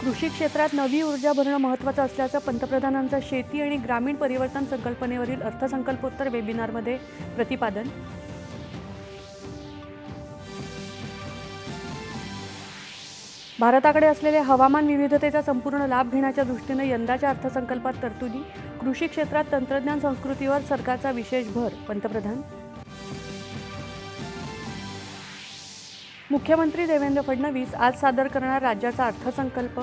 कृषी क्षेत्रात नवी ऊर्जा भरणं महत्त्वाचं असल्याचं पंतप्रधानांचं शेती आणि ग्रामीण परिवर्तन संकल्पनेवरील अर्थसंकल्पोत्तर वेबिनारमध्ये प्रतिपादन. भारताकडे असलेल्या हवामान विविधतेचा संपूर्ण लाभ घेण्याच्या दृष्टीने यंदाच्या अर्थसंकल्पात तरतुदी. कृषी क्षेत्रात तंत्रज्ञान संस्कृतीवर सरकारचा विशेष भर. पंतप्रधान. मुख्यमंत्री देवेंद्र फडणवीस आज सादर करणार राज्याचा अर्थसंकल्प.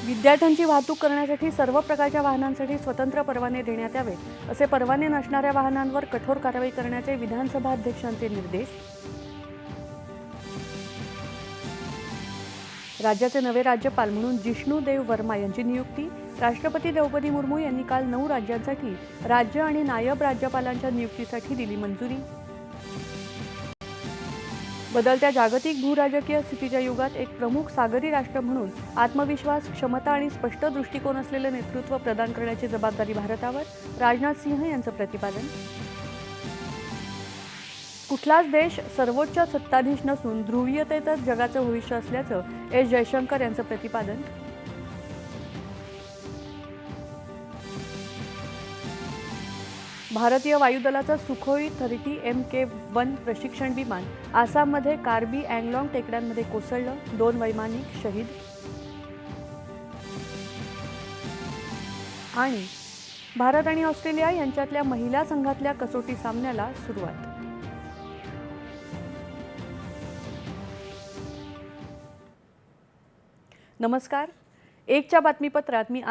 विद्यार्थ्यांची वाहतूक करण्यासाठी सर्व प्रकारच्या वाहनांसाठी स्वतंत्र परवाने देण्यात यावेत. असे परवाने नसणाऱ्या वाहनांवर कठोर कारवाई करण्याचे विधानसभा अध्यक्षांचे निर्देश. राज्याचे नवे राज्यपाल म्हणून जिष्णू देव वर्मा यांची नियुक्ती. राष्ट्रपती द्रौपदी मुर्मू यांनी काल 9 राज्यांसाठी राज्य आणि नायब राज्यपालांच्या नियुक्तीसाठी दिली मंजुरी. बदलत्या जागतिक भूराजकीय स्थितीच्या युगात एक प्रमुख सागरी राष्ट्र म्हणून आत्मविश्वास, क्षमता आणि स्पष्ट दृष्टिकोन असलेले नेतृत्व प्रदान करण्याची जबाबदारी भारतावर. राजनाथ सिंह यांचं प्रतिपादन. कुठलाच देश सर्वोच्च सत्ताधीश नसून ध्रुवीयतेतच जगाचं भविष्य असल्याचं एस जयशंकर यांचं प्रतिपादन. भारतीय वायुदलाचं सुखोई 30 MK-1 प्रशिक्षण विमान आसाममध्ये कार्बी अँगलाँग टेकड्यांमध्ये कोसळलं. 2 वैमानिक शहीद. आणि भारत आणि ऑस्ट्रेलिया यांच्यातल्या महिला संघातल्या कसोटी सामन्याला सुरुवात. नमस्कार. एकच्या बातमीपत्रात मी